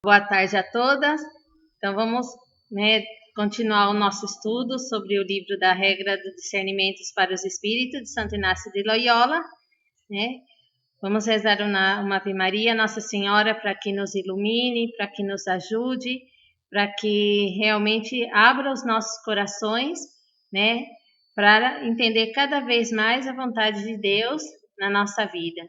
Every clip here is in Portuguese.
Boa tarde a todas. Então vamos, continuar o nosso estudo sobre o livro da regra dos discernimentos para os espíritos de Santo Inácio de Loyola. Vamos rezar uma Ave Maria, Nossa Senhora, para que nos ilumine, para que nos ajude, para que realmente abra os nossos corações, para entender cada vez mais a vontade de Deus na nossa vida.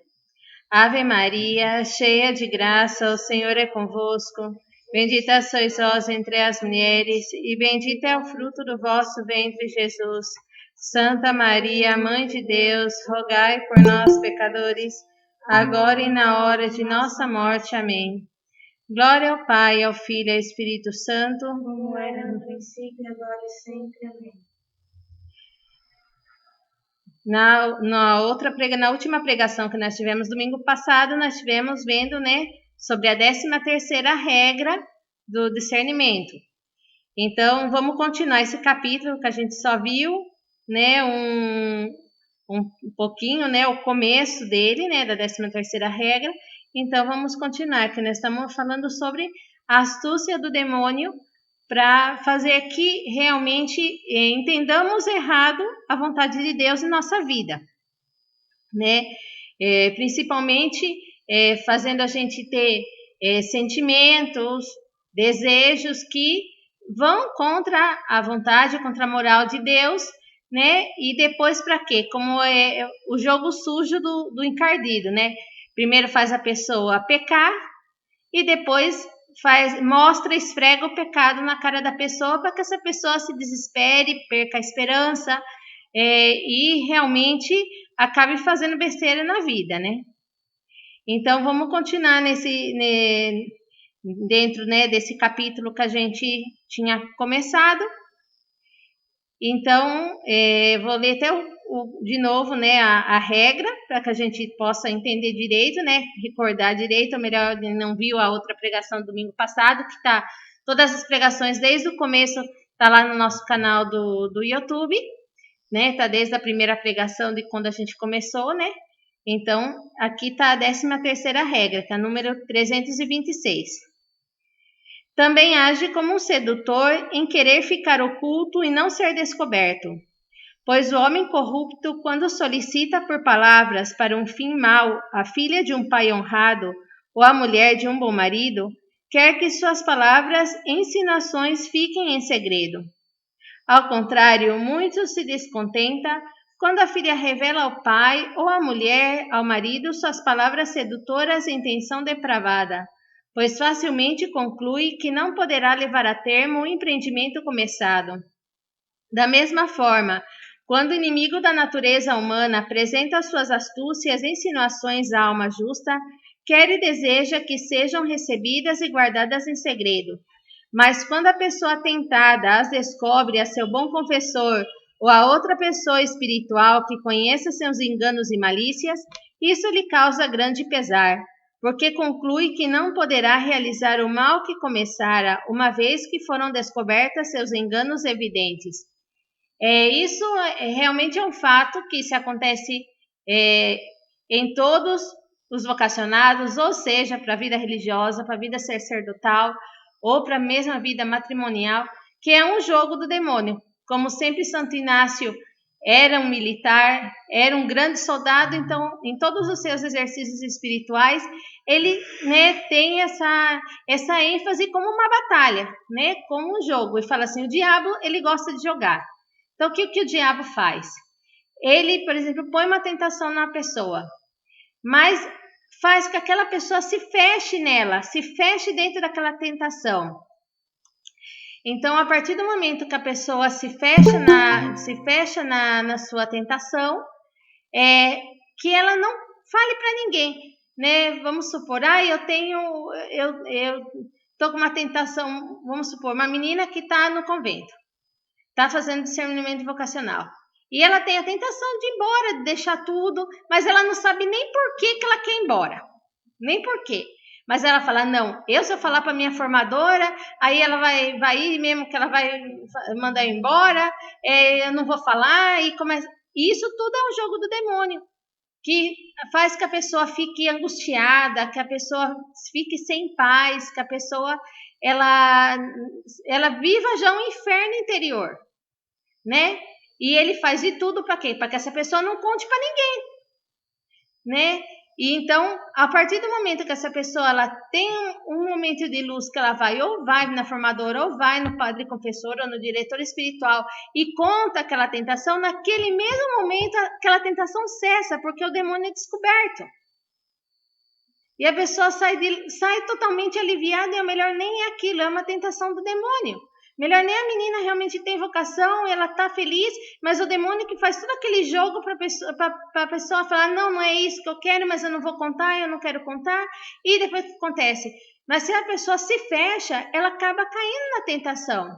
Ave Maria, cheia de graça, o Senhor é convosco. Bendita sois vós entre as mulheres, e bendito é o fruto do vosso ventre, Jesus. Santa Maria, Mãe de Deus, rogai por nós, pecadores, agora e na hora de nossa morte. Amém. Glória ao Pai, ao Filho e ao Espírito Santo, como era no princípio, agora e sempre. Amém. Na última pregação que nós tivemos domingo passado, nós tivemos vendo, sobre a 13ª regra do discernimento. Então, vamos continuar esse capítulo que a gente só viu, um pouquinho, o começo dele, da 13ª regra. Então, vamos continuar, que nós estamos falando sobre a astúcia do demônio para fazer que realmente entendamos errado a vontade de Deus em nossa vida, principalmente fazendo a gente ter sentimentos, desejos que vão contra a vontade, contra a moral de Deus, e depois para quê? Como é o jogo sujo do encardido, Primeiro faz a pessoa pecar e depois esfrega o pecado na cara da pessoa para que essa pessoa se desespere, perca a esperança e realmente acabe fazendo besteira na vida, Então, vamos continuar dentro desse capítulo que a gente tinha começado. Então, vou ler até de novo, a regra, para que a gente possa entender direito, recordar direito, ou melhor, não viu a outra pregação do domingo passado, que tá, todas as pregações desde o começo, tá lá no nosso canal do YouTube, tá desde a primeira pregação de quando a gente começou, Então, aqui tá a 13ª regra, que é a número 326. Também age como um sedutor em querer ficar oculto e não ser descoberto. Pois o homem corrupto, quando solicita por palavras para um fim mau a filha de um pai honrado ou a mulher de um bom marido, quer que suas palavras e insinuações fiquem em segredo. Ao contrário, muito se descontenta quando a filha revela ao pai ou à mulher, ao marido, suas palavras sedutoras e intenção depravada, pois facilmente conclui que não poderá levar a termo o empreendimento começado. Da mesma forma, quando o inimigo da natureza humana apresenta suas astúcias e insinuações à alma justa, quer e deseja que sejam recebidas e guardadas em segredo. Mas quando a pessoa tentada as descobre a seu bom confessor ou a outra pessoa espiritual que conheça seus enganos e malícias, isso lhe causa grande pesar, porque conclui que não poderá realizar o mal que começara, uma vez que foram descobertas seus enganos evidentes. Isso realmente é um fato que se acontece em todos os vocacionados, ou seja, para a vida religiosa, para a vida sacerdotal, ou para a mesma vida matrimonial, que é um jogo do demônio. Como sempre Santo Inácio era um militar, era um grande soldado, então em todos os seus exercícios espirituais, ele tem essa ênfase como uma batalha, como um jogo. E fala assim, o diabo ele gosta de jogar. Então, o que o diabo faz? Ele, por exemplo, põe uma tentação na pessoa, mas faz que aquela pessoa se feche nela, se feche dentro daquela tentação. Então, a partir do momento que a pessoa se fecha na sua tentação, que ela não fale para ninguém, Vamos supor, eu tô com uma tentação, vamos supor, uma menina que está no convento. Está fazendo discernimento vocacional. E ela tem a tentação de ir embora, de deixar tudo, mas ela não sabe nem por que ela quer ir embora. Nem por quê. Mas ela fala, não, se eu falar para minha formadora, aí ela vai ir mesmo que ela vai mandar eu embora, eu não vou falar, e começa. Isso tudo é um jogo do demônio, que faz que a pessoa fique angustiada, que a pessoa fique sem paz, que a pessoa ela viva já um inferno interior, né? E ele faz de tudo para quê? Para que essa pessoa não conte para ninguém, né? E então, a partir do momento que essa pessoa ela tem um momento de luz que ela vai ou vai na formadora ou vai no padre confessor ou no diretor espiritual e conta aquela tentação, naquele mesmo momento aquela tentação cessa, porque o demônio é descoberto. E a pessoa sai totalmente aliviada e o melhor nem é aquilo, é uma tentação do demônio. Melhor nem a menina realmente tem vocação, ela tá feliz, mas o demônio que faz todo aquele jogo para a pessoa falar, não é isso que eu quero, mas eu não vou contar, eu não quero contar. E depois o que acontece? Mas se a pessoa se fecha, ela acaba caindo na tentação.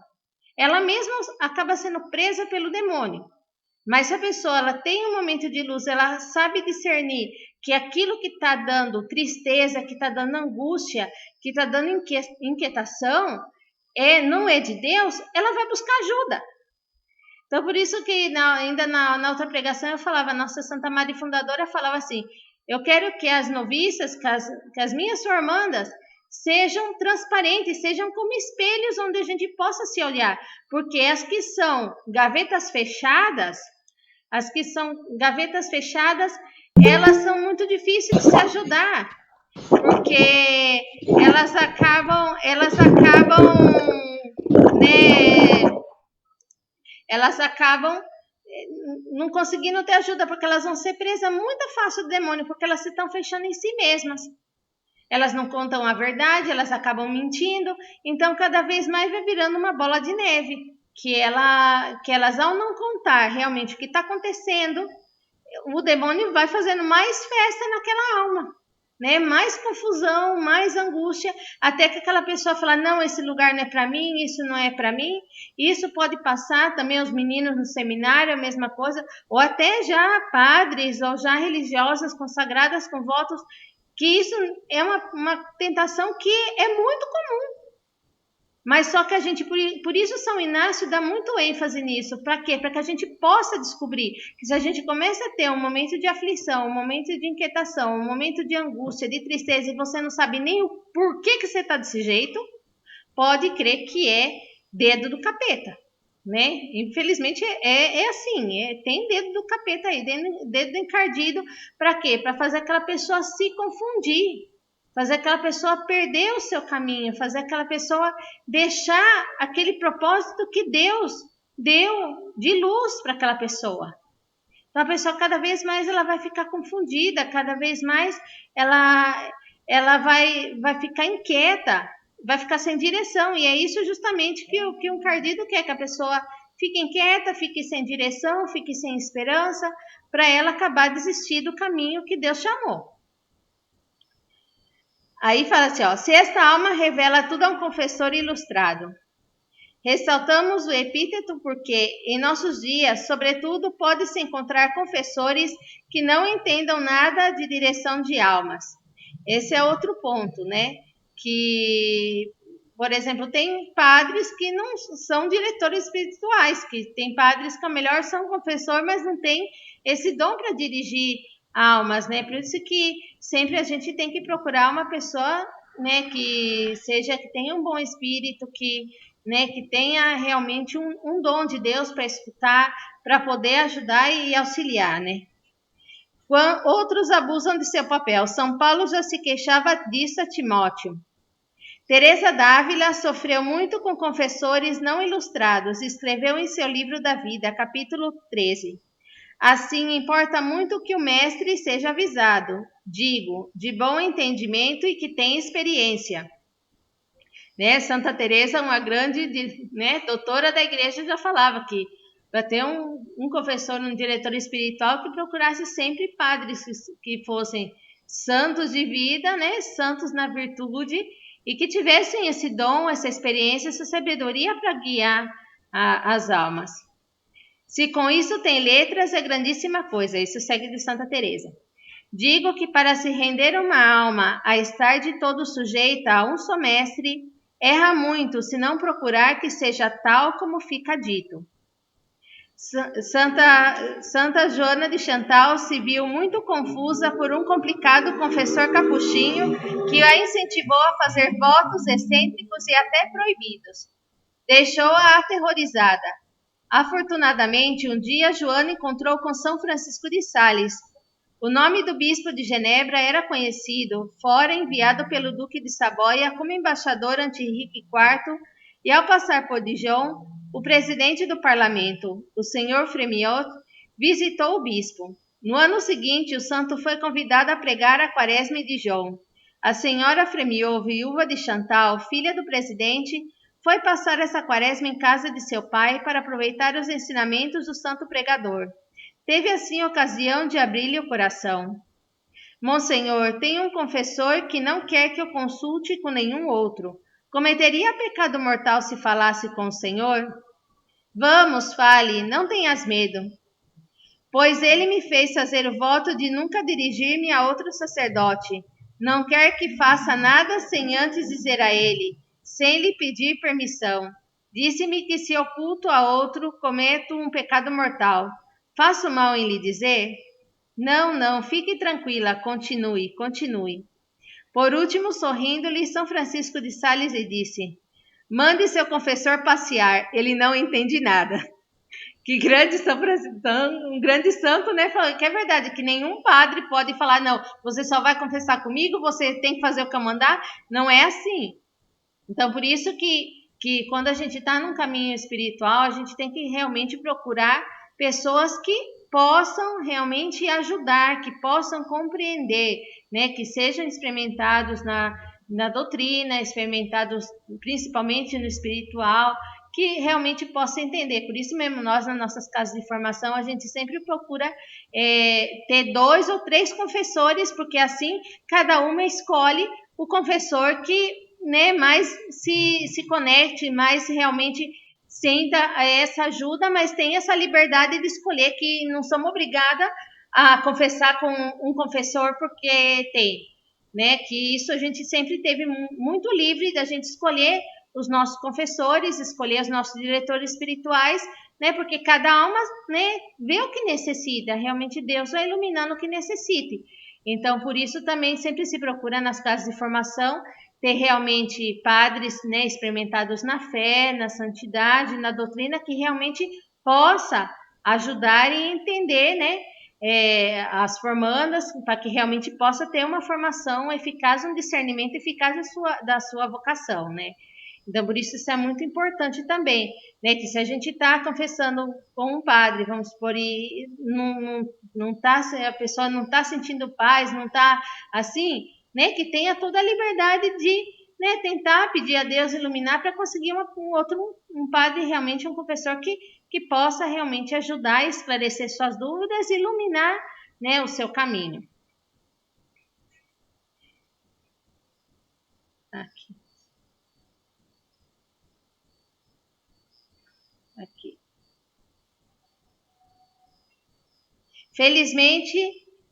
Ela mesma acaba sendo presa pelo demônio. Mas se a pessoa ela tem um momento de luz, ela sabe discernir que aquilo que está dando tristeza, que está dando angústia, que está dando inquietação, não é de Deus, ela vai buscar ajuda. Então, por isso que ainda na outra pregação eu falava, nossa Santa Maria Fundadora falava assim, eu quero que as noviças, que as minhas formandas, sejam transparentes, sejam como espelhos onde a gente possa se olhar. Porque as que são gavetas fechadas, elas são muito difíceis de se ajudar. Porque elas acabam, né, elas acabam não conseguindo ter ajuda, porque elas vão ser presas muito fácil do demônio, porque elas se estão fechando em si mesmas. Elas não contam a verdade, elas acabam mentindo, então cada vez mais vai virando uma bola de neve, que elas ao não contar realmente o que está acontecendo, o demônio vai fazendo mais festa naquela alma. Né? Mais confusão, mais angústia, até que aquela pessoa fala, não, esse lugar não é para mim, isso não é para mim. Isso pode passar também os meninos no seminário, a mesma coisa, ou até já padres, ou já religiosas consagradas com votos, que isso é uma tentação que é muito comum. Mas só que a gente, por isso São Inácio dá muito ênfase nisso. Para quê? Para que a gente possa descobrir que se a gente começa a ter um momento de aflição, um momento de inquietação, um momento de angústia, de tristeza, e você não sabe nem o porquê que você está desse jeito, pode crer que é dedo do capeta, né? Infelizmente é assim, tem dedo do capeta aí, dedo encardido. Para quê? Para fazer aquela pessoa se confundir. Fazer aquela pessoa perder o seu caminho, fazer aquela pessoa deixar aquele propósito que Deus deu de luz para aquela pessoa. Então a pessoa cada vez mais ela vai ficar confundida, cada vez mais ela vai ficar inquieta, vai ficar sem direção. E é isso justamente que um cardido quer, que a pessoa fique inquieta, fique sem direção, fique sem esperança, para ela acabar de desistir do caminho que Deus chamou. Aí fala assim, ó, se esta alma revela tudo a um confessor ilustrado. Ressaltamos o epíteto porque, em nossos dias, sobretudo, pode-se encontrar confessores que não entendam nada de direção de almas. Esse é outro ponto, né? Que, por exemplo, tem padres que não são diretores espirituais, que tem padres que a melhor são confessor, mas não tem esse dom para dirigir almas, né? Por isso que sempre a gente tem que procurar uma pessoa, né, que tenha um bom espírito, que tenha realmente um dom de Deus para escutar, para poder ajudar e auxiliar, né? Outros abusam de seu papel. São Paulo já se queixava disso a Timóteo. Teresa d'Ávila sofreu muito com confessores não ilustrados. Escreveu em seu livro da vida, capítulo 13. Assim, importa muito que o mestre seja avisado, digo, de bom entendimento e que tenha experiência. Né? Santa Teresa, uma grande, né, doutora da igreja, já falava que para ter um confessor, um diretor espiritual, que procurasse sempre padres que fossem santos de vida, né, santos na virtude, e que tivessem esse dom, essa experiência, essa sabedoria para guiar as almas. Se com isso tem letras, é grandíssima coisa. Isso segue de Santa Teresa. Digo que para se render uma alma a estar de todo sujeita a um só mestre, erra muito se não procurar que seja tal como fica dito. Santa Joana de Chantal se viu muito confusa por um complicado confessor capuchinho que a incentivou a fazer votos excêntricos e até proibidos. Deixou-a aterrorizada. Afortunadamente, um dia Joana encontrou com São Francisco de Sales. O nome do bispo de Genebra era conhecido, fora enviado pelo Duque de Saboia como embaixador ante Henrique IV, e ao passar por Dijon, o presidente do parlamento, o senhor Fremiot, visitou o bispo. No ano seguinte, o santo foi convidado a pregar a quaresma em Dijon. A senhora Fremiot, viúva de Chantal, filha do presidente, foi passar essa quaresma em casa de seu pai para aproveitar os ensinamentos do santo pregador. Teve assim ocasião de abrir-lhe o coração. Monsenhor, tenho um confessor que não quer que eu consulte com nenhum outro. Cometeria pecado mortal se falasse com o Senhor? Vamos, fale, não tenhas medo. Pois ele me fez fazer o voto de nunca dirigir-me a outro sacerdote. Não quer que faça nada sem antes dizer a ele, sem lhe pedir permissão. Disse-me que se oculto a outro, cometo um pecado mortal. Faço mal em lhe dizer? Não, fique tranquila, continue. Por último, sorrindo-lhe, São Francisco de Sales lhe disse: mande seu confessor passear, ele não entende nada. Que grande São Francisco, um grande santo, né? Falou que é verdade, que nenhum padre pode falar, não, você só vai confessar comigo, você tem que fazer o que eu mandar. Não é assim. Então, por isso que quando a gente está num caminho espiritual, a gente tem que realmente procurar pessoas que possam realmente ajudar, que possam compreender, né? Que sejam experimentados na doutrina, experimentados principalmente no espiritual, que realmente possam entender. Por isso mesmo, nós, nas nossas casas de formação, a gente sempre procura ter 2 ou 3 confessores, porque assim cada uma escolhe o confessor que, né, mais se conecte, mais realmente sinta essa ajuda, mas tem essa liberdade de escolher, que não somos obrigadas a confessar com um confessor porque tem, né? Que isso a gente sempre teve muito livre da gente escolher os nossos confessores, escolher os nossos diretores espirituais, né? Porque cada alma, né, vê o que necessita, realmente Deus vai iluminando o que necessite. Então, por isso também sempre se procura nas casas de formação ter realmente padres, né, experimentados na fé, na santidade, na doutrina, que realmente possa ajudar e entender, né, as formandas, para que realmente possa ter uma formação eficaz, um discernimento eficaz da sua vocação, né. Então, por isso é muito importante também, né, que se a gente está confessando com um padre, vamos supor, e a pessoa não está sentindo paz, não está assim, né, que tenha toda a liberdade de, né, tentar pedir a Deus iluminar para conseguir um padre, realmente um confessor que possa realmente ajudar a esclarecer suas dúvidas e iluminar, né, o seu caminho. Aqui. Felizmente,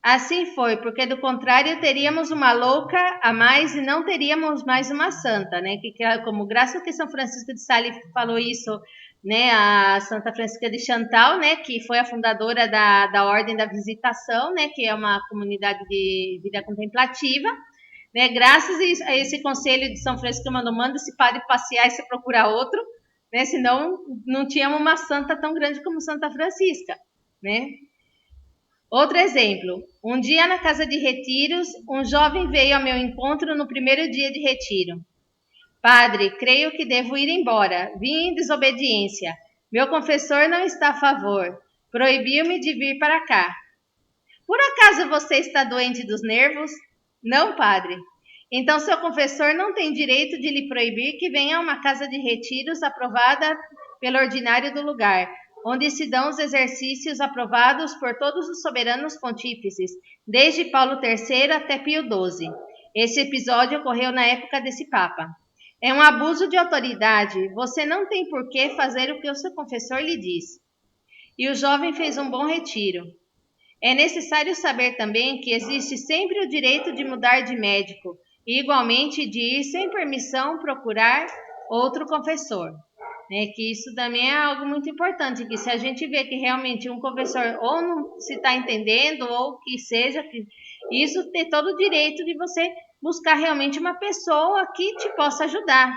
assim foi, porque do contrário teríamos uma louca a mais e não teríamos mais uma santa, né? Que como graças que São Francisco de Sales falou isso, né? A Santa Francisca de Chantal, né? Que foi a fundadora da Ordem da Visitação, né? Que é uma comunidade de vida contemplativa, né? Graças a esse conselho de São Francisco, manda esse padre passear e se procurar outro, né? Senão não tínhamos uma santa tão grande como Santa Francisca, né? Outro exemplo, um dia na casa de retiros, um jovem veio ao meu encontro no primeiro dia de retiro. Padre, creio que devo ir embora. Vim em desobediência. Meu confessor não está a favor. Proibiu-me de vir para cá. Por acaso você está doente dos nervos? Não, padre. Então seu confessor não tem direito de lhe proibir que venha a uma casa de retiros aprovada pelo ordinário do lugar, onde se dão os exercícios aprovados por todos os soberanos pontífices, desde Paulo III até Pio XII. Esse episódio ocorreu na época desse Papa. É um abuso de autoridade. Você não tem por que fazer o que o seu confessor lhe diz. E o jovem fez um bom retiro. É necessário saber também que existe sempre o direito de mudar de médico e, igualmente, de ir sem permissão procurar outro confessor. né? Que isso também é algo muito importante, que se a gente vê que realmente um confessor ou não se está entendendo, ou que seja, que isso tem todo o direito de você buscar realmente uma pessoa que te possa ajudar,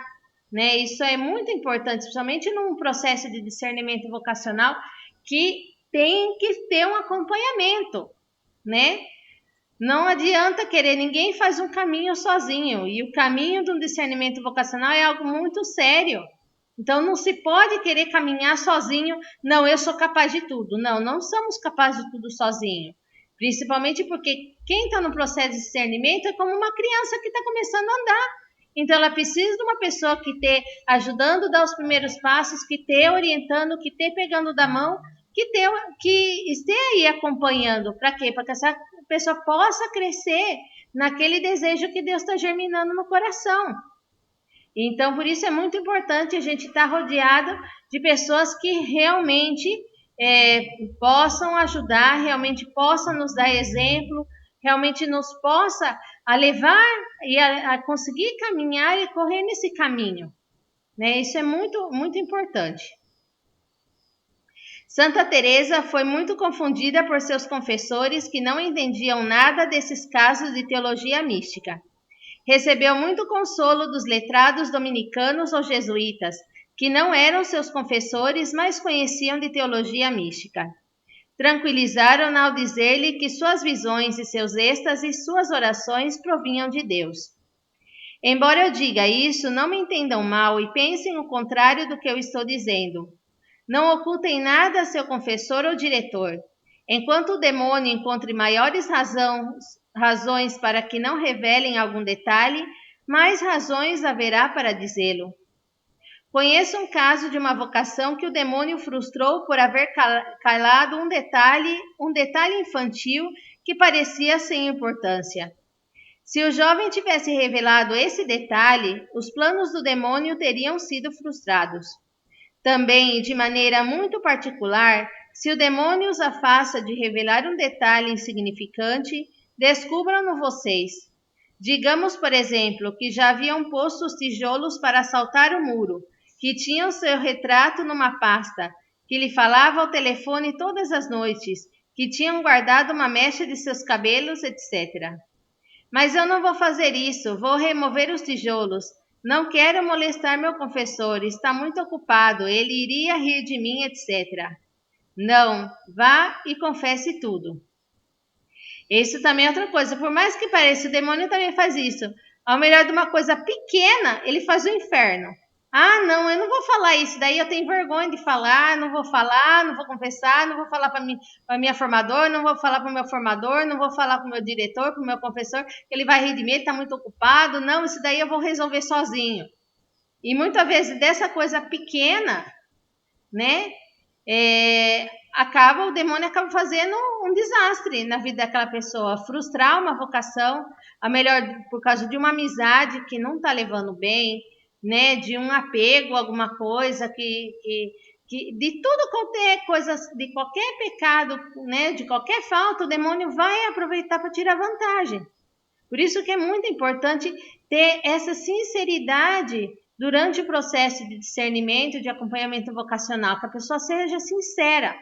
né? Isso é muito importante, principalmente num processo de discernimento vocacional, que tem que ter um acompanhamento, né? Não adianta querer, ninguém faz um caminho sozinho, e o caminho do discernimento vocacional é algo muito sério. Então não se pode querer caminhar sozinho, não, eu sou capaz de tudo. Não, não somos capazes de tudo sozinho. Principalmente porque quem está no processo de discernimento é como uma criança que está começando a andar. Então ela precisa de uma pessoa que esteja ajudando a dar os primeiros passos, que esteja orientando, que esteja pegando da mão, que esteja aí acompanhando. Para quê? Para que essa pessoa possa crescer naquele desejo que Deus está germinando no coração. Então, por isso é muito importante a gente estar rodeado de pessoas que realmente possam ajudar, realmente possam nos dar exemplo, realmente nos possa a levar e a conseguir caminhar e correr nesse caminho, né? Isso é muito, muito importante. Santa Teresa foi muito confundida por seus confessores que não entendiam nada desses casos de teologia mística. Recebeu muito consolo dos letrados dominicanos ou jesuítas, que não eram seus confessores, mas conheciam de teologia mística. Tranquilizaram-na ao dizer-lhe que suas visões e seus êxtases, suas orações provinham de Deus. Embora eu diga isso, não me entendam mal e pensem o contrário do que eu estou dizendo. Não ocultem nada a seu confessor ou diretor. Enquanto o demônio encontre maiores razões para que não revelem algum detalhe, mais razões haverá para dizê-lo. Conheço um caso de uma vocação que o demônio frustrou por haver calado um detalhe infantil que parecia sem importância. Se o jovem tivesse revelado esse detalhe, os planos do demônio teriam sido frustrados. Também, de maneira muito particular, se o demônio os afasta de revelar um detalhe insignificante, descubram-no vocês. Digamos, por exemplo, que já haviam posto os tijolos para assaltar o muro, que tinham seu retrato numa pasta, que lhe falava ao telefone todas as noites, que tinham guardado uma mecha de seus cabelos, etc. Mas eu não vou fazer isso, vou remover os tijolos. Não quero molestar meu confessor, está muito ocupado, ele iria rir de mim, etc. Não, vá e confesse tudo. Isso também é outra coisa, por mais que pareça, o demônio também faz isso. Ao melhor de uma coisa pequena, ele faz o inferno. Ah, não, eu não vou falar isso, daí eu tenho vergonha de falar, não vou falar, não vou confessar, não vou falar para minha formadora, não vou falar para o meu formador, não vou falar para o meu diretor, para o meu confessor, que ele vai rir de mim, ele está muito ocupado, não, isso daí eu vou resolver sozinho. E muitas vezes dessa coisa pequena, né, o demônio acaba fazendo um desastre na vida daquela pessoa, frustrar uma vocação, a melhor por causa de uma amizade que não está levando bem, né, de um apego a alguma coisa que de tudo qualquer coisa, de qualquer pecado, né, de qualquer falta, o demônio vai aproveitar para tirar vantagem. Por isso que é muito importante ter essa sinceridade durante o processo de discernimento, de acompanhamento vocacional, que a pessoa seja sincera.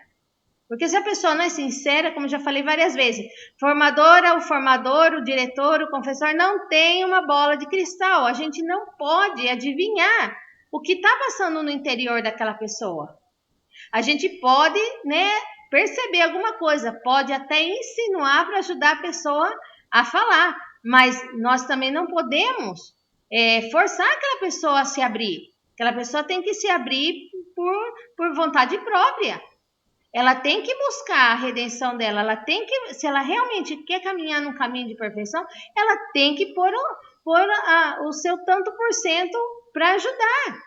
Porque se a pessoa não é sincera, como já falei várias vezes, o formador, o diretor, o confessor não tem uma bola de cristal. A gente não pode adivinhar o que está passando no interior daquela pessoa. A gente pode, né, perceber alguma coisa, pode até insinuar para ajudar a pessoa a falar, mas nós também não podemos forçar aquela pessoa a se abrir. Aquela pessoa tem que se abrir por vontade própria. Ela tem que buscar a redenção dela, ela tem que, se ela realmente quer caminhar num caminho de perfeição, ela tem que pôr o seu tanto por cento para ajudar.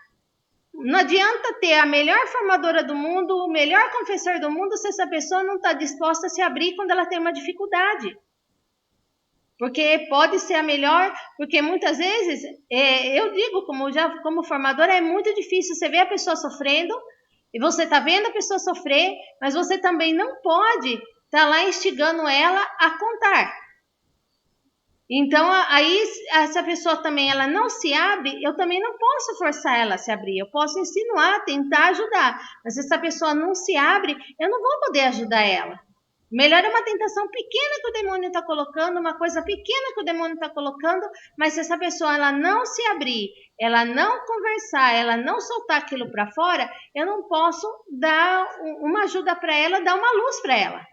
Não adianta ter a melhor formadora do mundo, o melhor confessor do mundo, se essa pessoa não está disposta a se abrir quando ela tem uma dificuldade. Porque pode ser a melhor, porque muitas vezes, eu digo, como formadora, é muito difícil você ver a pessoa sofrendo, e você está vendo a pessoa sofrer, mas você também não pode estar lá instigando ela a contar. Então, aí, essa pessoa também ela não se abre, eu também não posso forçar ela a se abrir. Eu posso insinuar, tentar ajudar. Mas se essa pessoa não se abre, eu não vou poder ajudar ela. Melhor é uma tentação pequena que o demônio está colocando, uma coisa pequena que o demônio está colocando, mas se essa pessoa ela não se abrir, ela não conversar, ela não soltar aquilo para fora, eu não posso dar uma ajuda para ela, dar uma luz para ela.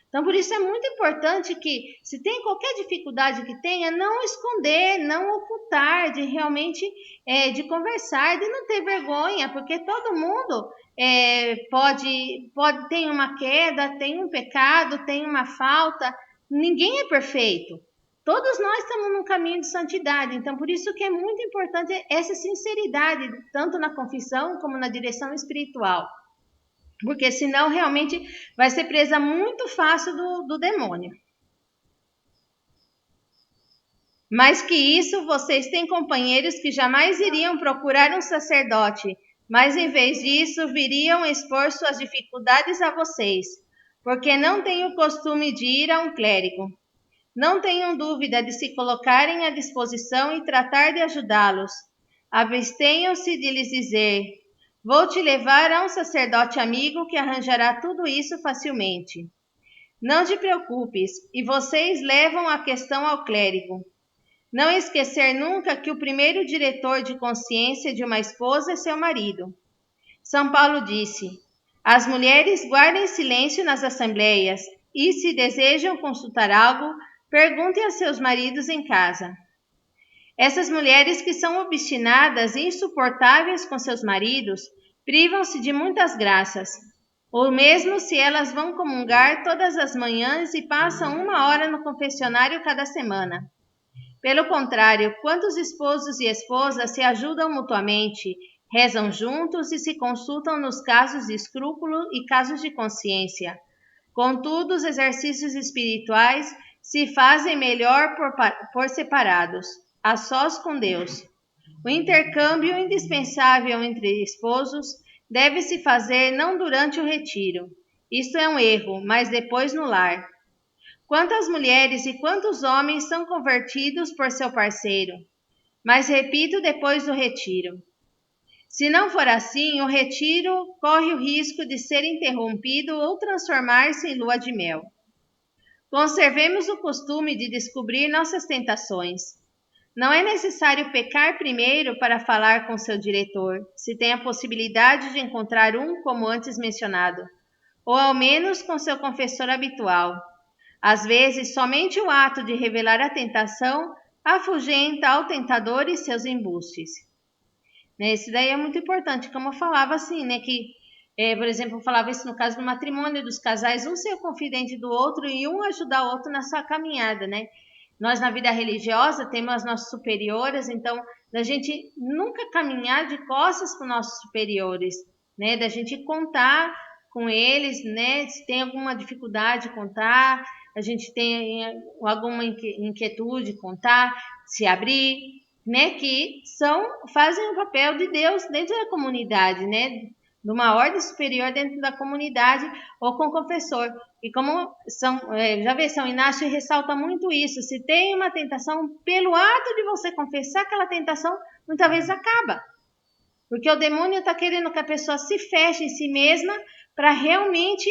Então, por isso é muito importante que, se tem qualquer dificuldade que tenha, não esconder, não ocultar, de realmente de conversar, de não ter vergonha, porque todo mundo pode ter uma queda, tem um pecado, tem uma falta, ninguém é perfeito. Todos nós estamos num caminho de santidade, então por isso que é muito importante essa sinceridade, tanto na confissão como na direção espiritual. Porque senão realmente vai ser presa muito fácil do demônio. Mais que isso, vocês têm companheiros que jamais iriam procurar um sacerdote, mas em vez disso viriam expor suas dificuldades a vocês, porque não têm o costume de ir a um clérigo. Não tenham dúvida de se colocarem à disposição e tratar de ajudá-los. Abstenham-se de lhes dizer: vou te levar a um sacerdote amigo que arranjará tudo isso facilmente. Não te preocupes, e vocês levam a questão ao clérigo. Não esquecer nunca que o primeiro diretor de consciência de uma esposa é seu marido. São Paulo disse: as mulheres guardem silêncio nas assembleias e, se desejam consultar algo, perguntem a seus maridos em casa. Essas mulheres que são obstinadas e insuportáveis com seus maridos privam-se de muitas graças, ou mesmo se elas vão comungar todas as manhãs e passam 1 hora no confessionário cada semana. Pelo contrário, quantos esposos e esposas se ajudam mutuamente, rezam juntos e se consultam nos casos de escrúpulo e casos de consciência. Contudo, os exercícios espirituais se fazem melhor por separados, a sós com Deus. O intercâmbio indispensável entre esposos deve-se fazer não durante o retiro. Isto é um erro, mas depois no lar. Quantas mulheres e quantos homens são convertidos por seu parceiro? Mas repito, depois do retiro. Se não for assim, o retiro corre o risco de ser interrompido ou transformar-se em lua de mel. Conservemos o costume de descobrir nossas tentações. Não é necessário pecar primeiro para falar com seu diretor, se tem a possibilidade de encontrar um como antes mencionado, ou ao menos com seu confessor habitual. Às vezes, somente o ato de revelar a tentação afugenta ao tentador e seus embustes. Isso daí é muito importante, como eu falava assim, que, por exemplo, eu falava isso no caso do matrimônio dos casais, um ser o confidente do outro e um ajudar o outro na sua caminhada, Nós, na vida religiosa, temos as nossas superiores, então, da gente nunca caminhar de costas para os nossos superiores, Da gente contar com eles, se tem alguma dificuldade, contar, a gente tem alguma inquietude, contar, se abrir, que fazem o papel de Deus dentro da comunidade, de uma ordem superior dentro da comunidade ou com o confessor. E como São Inácio ressalta muito isso, se tem uma tentação, pelo ato de você confessar aquela tentação, muitas vezes acaba. Porque o demônio está querendo que a pessoa se feche em si mesma para realmente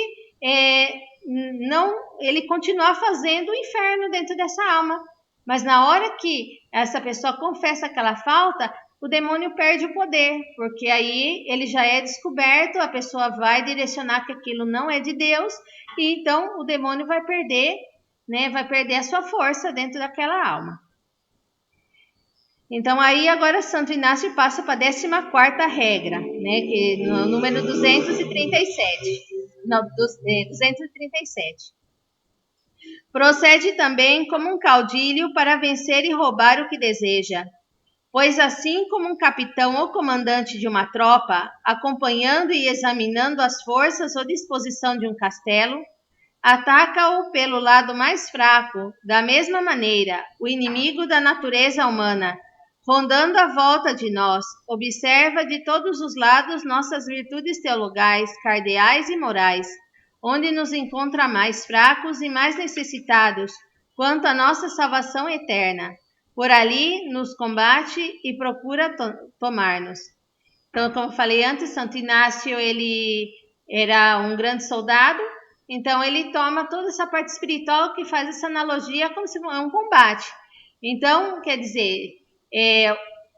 ele continuar fazendo o inferno dentro dessa alma. Mas na hora que essa pessoa confessa aquela falta, o demônio perde o poder, porque aí ele já é descoberto, a pessoa vai direcionar que aquilo não é de Deus, e então o demônio vai perder, vai perder a sua força dentro daquela alma. Então aí agora Santo Inácio passa para a 14ª regra, que no número 237. Não, 237. Procede também como um caudilho para vencer e roubar o que deseja, pois assim como um capitão ou comandante de uma tropa, acompanhando e examinando as forças ou disposição de um castelo, ataca-o pelo lado mais fraco, da mesma maneira, o inimigo da natureza humana, rondando à volta de nós, observa de todos os lados nossas virtudes teologais, cardeais e morais, onde nos encontra mais fracos e mais necessitados, quanto à nossa salvação eterna. Por ali nos combate e procura tomar-nos. Então, como eu falei antes, Santo Inácio, ele era um grande soldado, então ele toma toda essa parte espiritual que faz essa analogia como se fosse um combate. Então, quer dizer,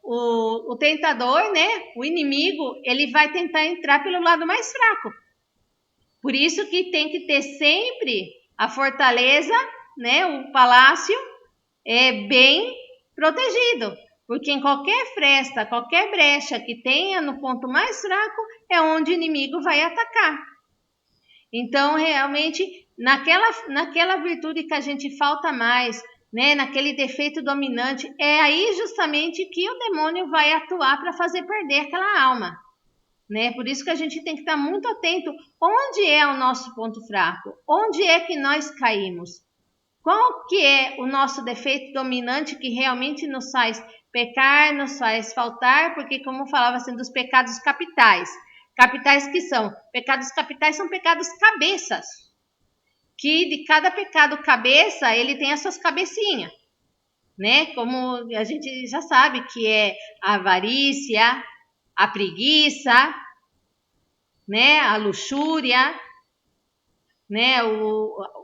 o tentador, né, o inimigo, ele vai tentar entrar pelo lado mais fraco. Por isso que tem que ter sempre a fortaleza, né, o palácio bem protegido. Porque em qualquer fresta, qualquer brecha que tenha no ponto mais fraco, é onde o inimigo vai atacar. Então, realmente, naquela virtude que a gente falta mais, né, naquele defeito dominante, é aí justamente que o demônio vai atuar para fazer perder aquela alma. Né? Por isso que a gente tem que estar muito atento onde é o nosso ponto fraco, onde é que nós caímos. Qual que é o nosso defeito dominante que realmente nos faz pecar, nos faz faltar, porque como falava assim dos pecados capitais. Capitais que são? Pecados capitais são pecados cabeças. Que de cada pecado cabeça, ele tem as suas cabecinhas. Né? Como a gente já sabe que é a avarícia, a preguiça, né? A luxúria, né?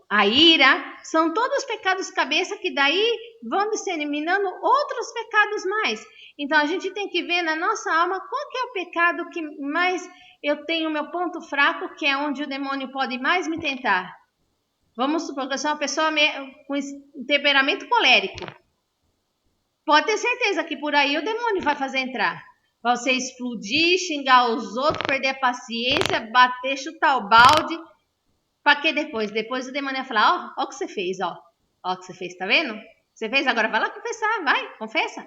A ira, são todos pecados cabeça que daí vão disseminando outros pecados mais. Então a gente tem que ver na nossa alma qual que é o pecado que mais eu tenho meu ponto fraco, que é onde o demônio pode mais me tentar. Vamos supor que eu sou uma pessoa com temperamento colérico. Pode ter certeza que por aí o demônio vai fazer entrar. Vai você explodir, xingar os outros, perder a paciência, bater, chutar o balde. Para que depois? Depois o demônio vai falar, ó o que você fez, ó o que você fez, tá vendo? Você fez, agora vai lá confessar, vai, confessa.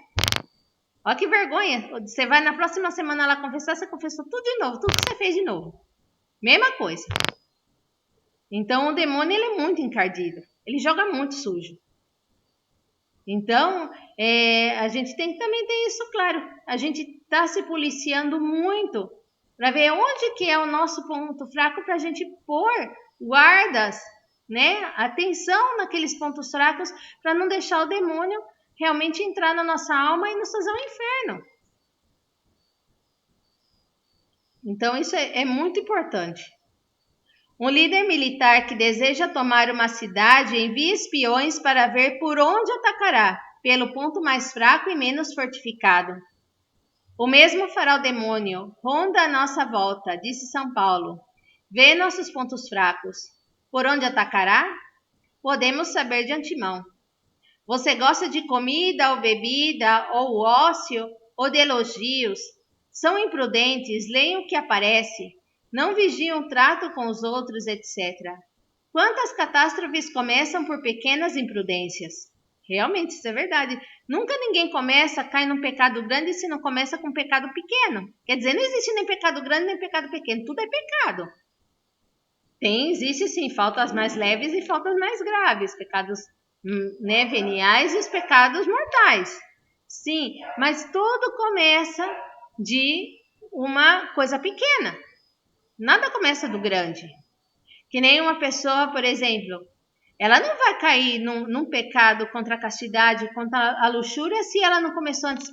Ó que vergonha, você vai na próxima semana lá confessar, você confessou tudo de novo, tudo que você fez de novo. Mesma coisa. Então o demônio, ele é muito encardido, ele joga muito sujo. Então, a gente tem que também ter isso claro. A gente está se policiando muito para ver onde que é o nosso ponto fraco para a gente pôr guardas, né? Atenção naqueles pontos fracos para não deixar o demônio realmente entrar na nossa alma e nos fazer um inferno. Então, isso é muito importante. Um líder militar que deseja tomar uma cidade envia espiões para ver por onde atacará, pelo ponto mais fraco e menos fortificado. O mesmo fará o demônio, ronda a nossa volta, disse São Paulo. Vê nossos pontos fracos. Por onde atacará? Podemos saber de antemão. Você gosta de comida ou bebida, ou ócio, ou de elogios? São imprudentes, leem o que aparece. Não vigiam o trato com os outros, etc. Quantas catástrofes começam por pequenas imprudências? Realmente, isso é verdade. Nunca ninguém cai num pecado grande se não começa com um pecado pequeno. Quer dizer, não existe nem pecado grande nem pecado pequeno. Tudo é pecado. Existe sim, faltas mais leves e faltas mais graves. Pecados veniais e os pecados mortais. Sim, mas tudo começa de uma coisa pequena. Nada começa do grande. Que nem uma pessoa, por exemplo, ela não vai cair num pecado contra a castidade, contra a luxúria, se ela não começou antes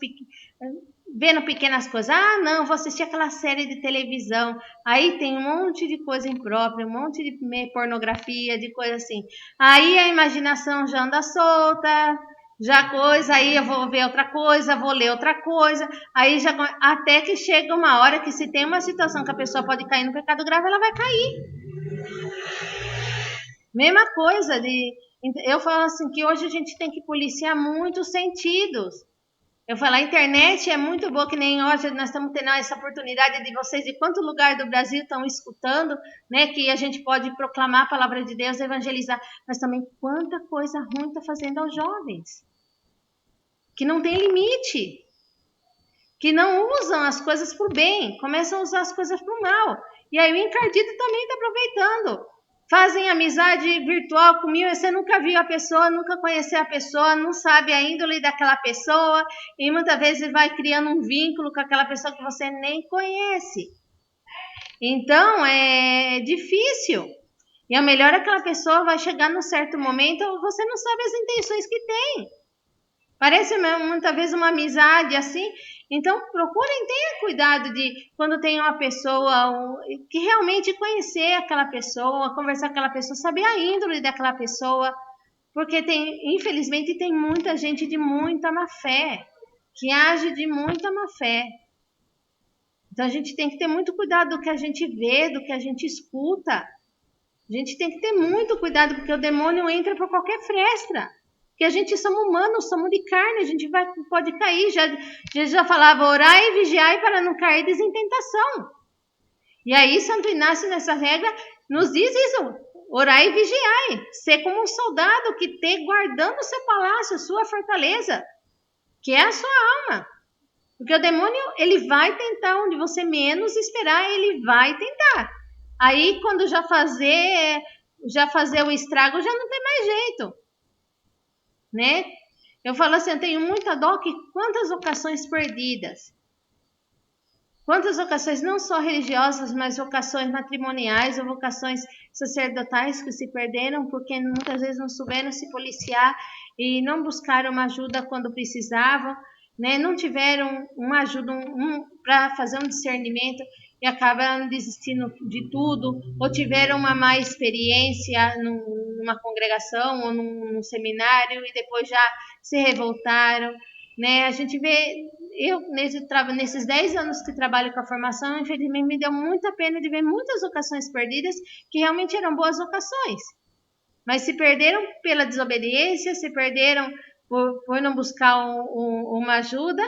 vendo pequenas coisas. Ah, não, vou assistir aquela série de televisão. Aí tem um monte de coisa imprópria, um monte de pornografia, de coisa assim. Aí a imaginação já anda solta, aí eu vou ver outra coisa, vou ler outra coisa. Aí até que chega uma hora que se tem uma situação que a pessoa pode cair no pecado grave, ela vai cair. Mesma coisa eu falo assim que hoje a gente tem que policiar muitos sentidos. Eu falo, a internet é muito boa, que nem hoje nós estamos tendo essa oportunidade de vocês de quanto lugar do Brasil estão escutando, né, que a gente pode proclamar a palavra de Deus, evangelizar, mas também quanta coisa ruim está fazendo aos jovens, que não tem limite, que não usam as coisas para o bem, começam a usar as coisas para o mal, e aí o encardido também está aproveitando. Fazem amizade virtual comigo, você nunca viu a pessoa, nunca conheceu a pessoa, não sabe a índole daquela pessoa, e muitas vezes vai criando um vínculo com aquela pessoa que você nem conhece. Então, é difícil. E a melhor aquela pessoa vai chegar num certo momento, você não sabe as intenções que tem. Parece muitas vezes uma amizade assim. Então, procurem ter cuidado de quando tem uma pessoa, que realmente conhecer aquela pessoa, conversar com aquela pessoa, saber a índole daquela pessoa. Porque infelizmente, tem muita gente de muita má fé, que age de muita má fé. Então, a gente tem que ter muito cuidado do que a gente vê, do que a gente escuta. A gente tem que ter muito cuidado, porque o demônio entra por qualquer fresta. Porque a gente somos humanos, somos de carne, a gente pode cair. Jesus já falava, orai e vigiai para não cair em tentação. E aí, Santo Inácio, nessa regra, nos diz isso, orai e vigiai. Ser como um soldado que tem guardando o seu palácio, sua fortaleza, que é a sua alma. Porque o demônio, ele vai tentar onde você menos esperar, ele vai tentar. Aí, quando já fazer o estrago, já não tem mais jeito, né? Eu falo assim, eu tenho muita dó que quantas vocações perdidas. Quantas vocações não só religiosas, mas vocações matrimoniais ou vocações sacerdotais que se perderam porque muitas vezes não souberam se policiar e não buscaram uma ajuda quando precisavam, né? Não tiveram uma ajuda para fazer um discernimento e acabaram desistindo de tudo, ou tiveram uma má experiência numa congregação ou num seminário e depois já se revoltaram, né? A gente vê, eu nesses 10 anos que trabalho com a formação, infelizmente me deu muita pena de ver muitas vocações perdidas que realmente eram boas vocações, mas se perderam pela desobediência, se perderam por não buscar uma ajuda.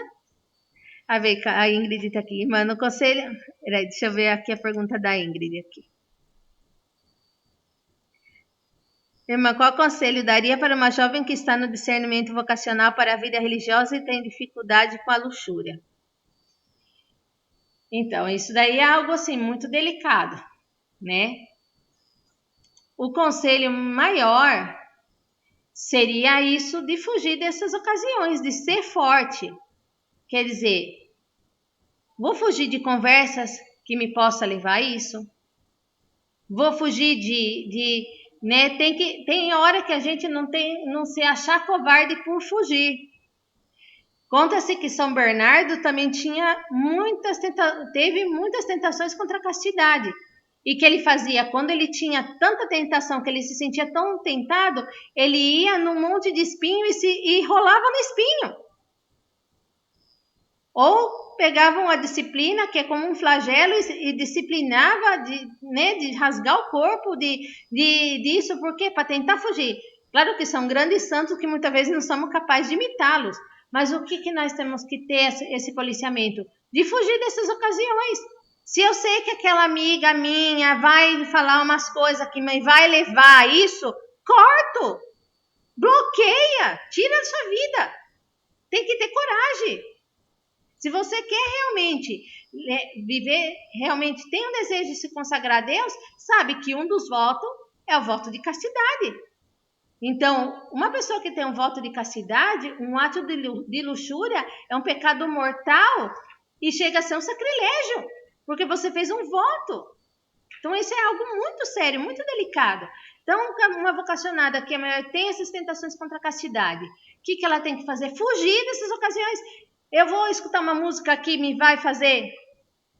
A Ingrid está aqui, mano, o conselho... Peraí, deixa eu ver aqui a pergunta da Ingrid aqui. Irmã, qual conselho daria para uma jovem que está no discernimento vocacional para a vida religiosa e tem dificuldade com a luxúria? Então, isso daí é algo assim muito delicado, né? O conselho maior seria isso de fugir dessas ocasiões, de ser forte. Quer dizer, vou fugir de conversas que me possa levar a isso. Vou fugir né? Tem hora que a gente não se achar covarde por fugir. Conta-se que São Bernardo também teve muitas tentações contra a castidade. E que ele fazia, quando ele tinha tanta tentação, que ele se sentia tão tentado, ele ia num monte de espinho e rolava no espinho. Ou pegavam a disciplina, que é como um flagelo, e disciplinava de rasgar o corpo disso, por quê? Para tentar fugir. Claro que são grandes santos que muitas vezes não somos capazes de imitá-los, mas o que nós temos que ter esse policiamento? De fugir dessas ocasiões. Se eu sei que aquela amiga minha vai falar umas coisas que me vai levar a isso, corto, bloqueia, tira da sua vida. Tem que ter coragem. Se você quer realmente viver, realmente tem um desejo de se consagrar a Deus, sabe que um dos votos é o voto de castidade. Então, uma pessoa que tem um voto de castidade, um ato de luxúria, é um pecado mortal e chega a ser um sacrilégio, porque você fez um voto. Então, isso é algo muito sério, muito delicado. Então, uma vocacionada que tem essas tentações contra a castidade, o que ela tem que fazer? Fugir dessas ocasiões. Eu vou escutar uma música que me vai fazer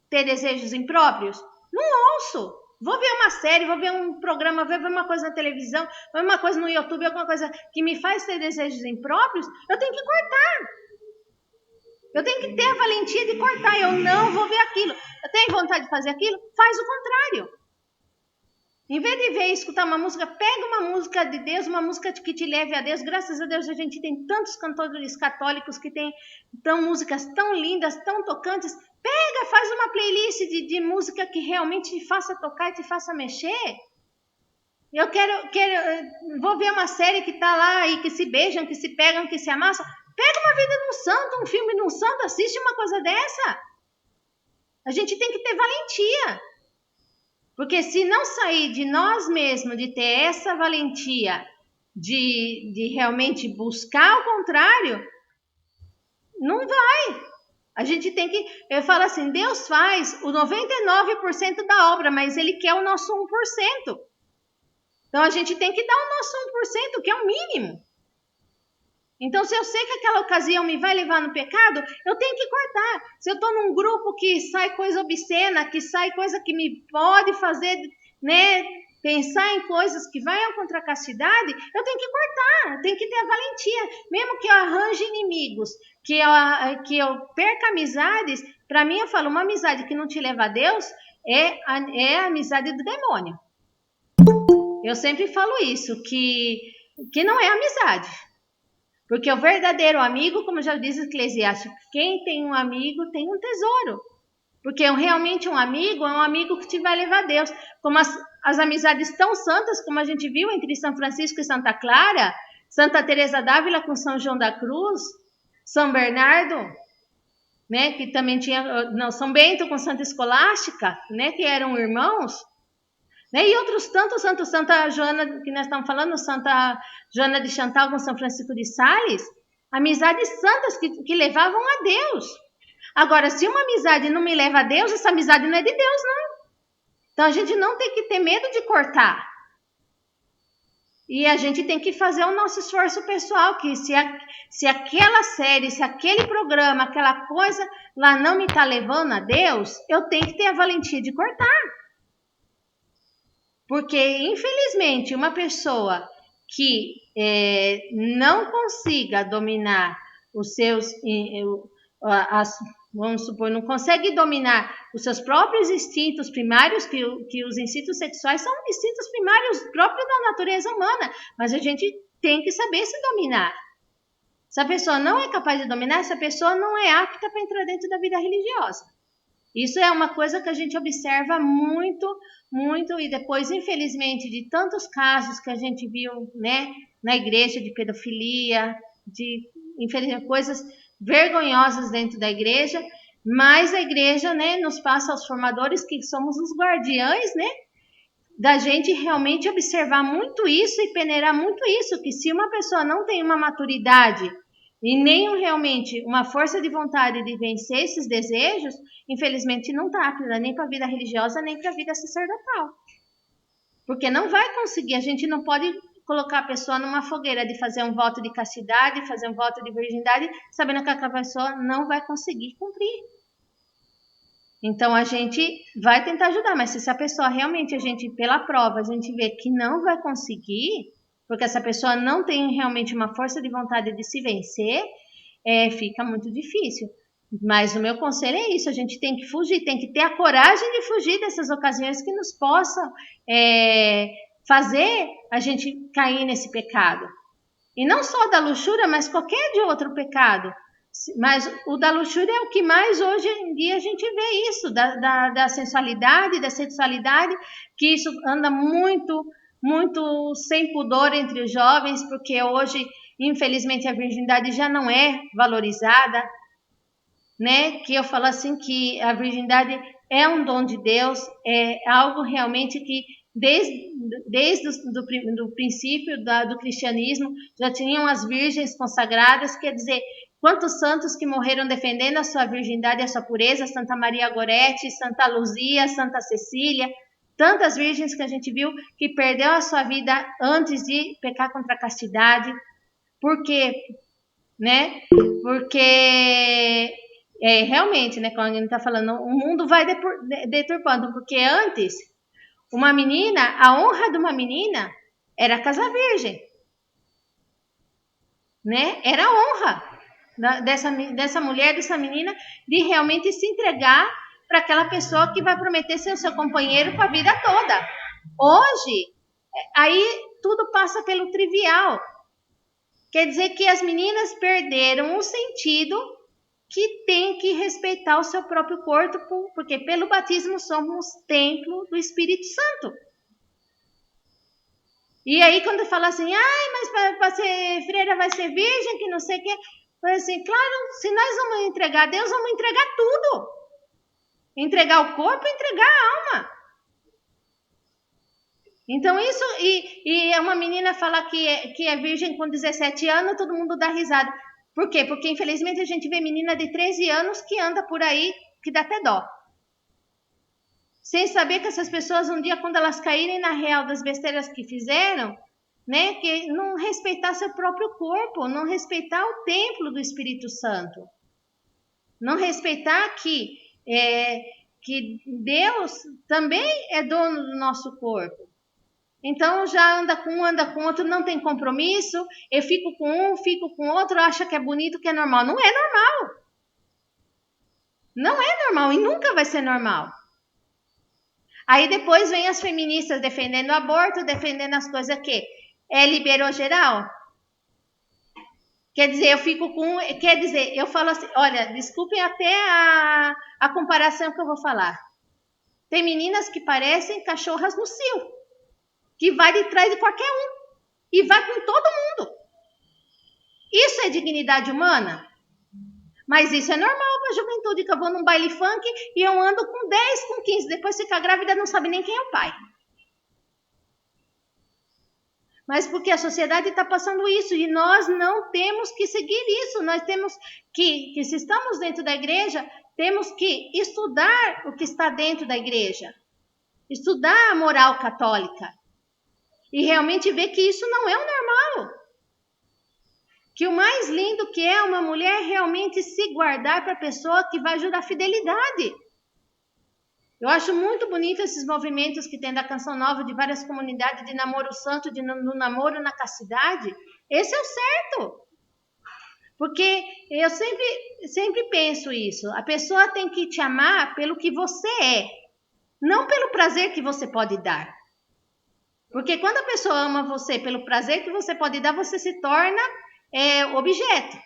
ter desejos impróprios? Não ouço. Vou ver uma série, vou ver um programa, vou ver uma coisa na televisão, vou ver uma coisa no YouTube, alguma coisa que me faz ter desejos impróprios, eu tenho que cortar. Eu tenho que ter a valentia de cortar. Eu não vou ver aquilo. Eu tenho vontade de fazer aquilo? Faz o contrário. Em vez de ver e escutar uma música, pega uma música de Deus, uma música que te leve a Deus. Graças a Deus a gente tem tantos cantores católicos que tem músicas tão lindas, tão tocantes. Pega, faz uma playlist de música que realmente te faça tocar e te faça mexer. Eu vou ver uma série que tá lá e que se beijam, que se pegam, que se amassam. Pega uma vida de um santo, um filme de um santo, assiste uma coisa dessa. A gente tem que ter valentia. Porque se não sair de nós mesmos, de ter essa valentia, de realmente buscar o contrário, não vai. A gente tem que... Eu falo assim, Deus faz o 99% da obra, mas Ele quer o nosso 1%. Então, a gente tem que dar o nosso 1%, que é o mínimo. Então, se eu sei que aquela ocasião me vai levar no pecado, eu tenho que cortar. Se eu estou num grupo que sai coisa obscena, que sai coisa que me pode fazer, né, pensar em coisas que vai contra a castidade, eu tenho que cortar, eu tenho que ter a valentia. Mesmo que eu arranje inimigos, que eu perca amizades, para mim eu falo, uma amizade que não te leva a Deus é a amizade do demônio. Eu sempre falo isso, que não é amizade. Porque o verdadeiro amigo, como já diz Eclesiastes, quem tem um amigo tem um tesouro. Porque realmente um amigo é um amigo que te vai levar a Deus. Como as amizades tão santas, como a gente viu entre São Francisco e Santa Clara, Santa Teresa d'Ávila com São João da Cruz, São Bernardo, né, que também tinha, não, São Bento com Santa Escolástica, né, que eram irmãos. Né? E outros tantos santos, Santa Joana, que nós estamos falando, Santa Joana de Chantal com São Francisco de Sales, amizades santas que levavam a Deus. Agora, se uma amizade não me leva a Deus, essa amizade não é de Deus, não. Então, a gente não tem que ter medo de cortar. E a gente tem que fazer o nosso esforço pessoal, que se aquela série, se aquele programa, aquela coisa lá não me está levando a Deus, eu tenho que ter a valentia de cortar. Porque, infelizmente, uma pessoa que não consiga dominar os seus, vamos supor, não consegue dominar os seus próprios instintos primários, que os instintos sexuais são instintos primários próprios da natureza humana, mas a gente tem que saber se dominar. Se a pessoa não é capaz de dominar, essa pessoa não é apta para entrar dentro da vida religiosa. Isso é uma coisa que a gente observa muito, muito, e depois, infelizmente, de tantos casos que a gente viu, né, na igreja de pedofilia, de infelizmente, coisas vergonhosas dentro da igreja, mas a igreja, né, nos passa aos formadores que somos os guardiães, né, da gente realmente observar muito isso e peneirar muito isso, que se uma pessoa não tem uma maturidade e nem realmente uma força de vontade de vencer esses desejos, infelizmente não está apta nem para a vida religiosa, nem para a vida sacerdotal. Porque não vai conseguir, a gente não pode colocar a pessoa numa fogueira de fazer um voto de castidade, fazer um voto de virgindade, sabendo que aquela pessoa não vai conseguir cumprir. Então, a gente vai tentar ajudar, mas se a pessoa realmente, pela prova, a gente vê que não vai conseguir, porque essa pessoa não tem realmente uma força de vontade de se vencer, fica muito difícil. Mas o meu conselho é isso, a gente tem que fugir, tem que ter a coragem de fugir dessas ocasiões que nos possam fazer a gente cair nesse pecado. E não só da luxúria, mas qualquer de outro pecado. Mas o da luxúria é o que mais hoje em dia a gente vê isso, da sensualidade, da sexualidade, que isso anda muito, muito sem pudor entre os jovens, porque hoje, infelizmente, a virgindade já não é valorizada, né? Que eu falo assim que a virgindade é um dom de Deus, é algo realmente que desde o princípio do cristianismo já tinham as virgens consagradas, quer dizer, quantos santos que morreram defendendo a sua virgindade e a sua pureza, Santa Maria Gorete, Santa Luzia, Santa Cecília, tantas virgens que a gente viu que perdeu a sua vida antes de pecar contra a castidade. Por quê? Né? Porque realmente, né, como a gente está falando, o mundo vai deturpando, porque antes, uma menina, a honra de uma menina era casar virgem, né? Era a honra dessa mulher, dessa menina, de realmente se entregar para aquela pessoa que vai prometer ser o seu companheiro para a vida toda. Hoje, aí tudo passa pelo trivial. Quer dizer que as meninas perderam o sentido que tem que respeitar o seu próprio corpo, porque pelo batismo somos templo do Espírito Santo. E aí quando fala assim, mas para ser freira vai ser virgem, que não sei o que, assim, claro, se nós vamos entregar a Deus, vamos entregar tudo. Entregar o corpo e entregar a alma. Então isso, e uma menina fala que é virgem com 17 anos, todo mundo dá risada. Por quê? Porque infelizmente a gente vê menina de 13 anos que anda por aí, que dá até dó. sem saber que essas pessoas um dia, quando elas caírem na real das besteiras que fizeram, né, que não respeitar seu próprio corpo, não respeitar o templo do Espírito Santo, não respeitar que Deus também é dono do nosso corpo. Então já anda com um, anda com outro, não tem compromisso, eu fico com um, fico com outro, acha que é bonito, que é normal. Não é normal. Não é normal e nunca vai ser normal. Aí depois vem as feministas defendendo o aborto, defendendo as coisas que liberou geral. Quer dizer, eu fico com... Quer dizer, eu falo assim, olha, desculpem até a comparação que eu vou falar. Tem meninas que parecem cachorras no cio, que vai de trás de qualquer um e vai com todo mundo. Isso é dignidade humana? Mas isso é normal para a juventude, que eu vou num baile funk e eu ando com 10, com 15, depois fica grávida e não sabe nem quem é o pai. Mas porque a sociedade está passando isso e nós não temos que seguir isso. Nós temos que se estamos dentro da igreja, temos que estudar o que está dentro da igreja. Estudar a moral católica. E realmente ver que isso não é o normal. Que o mais lindo que é uma mulher realmente se guardar para a pessoa que vai jurar fidelidade. Eu acho muito bonito esses movimentos que tem da Canção Nova, de várias comunidades de namoro santo, no namoro na castidade. Esse é o certo. Porque eu sempre penso isso. A pessoa tem que te amar pelo que você é, não pelo prazer que você pode dar. Porque quando a pessoa ama você pelo prazer que você pode dar, você se torna objeto.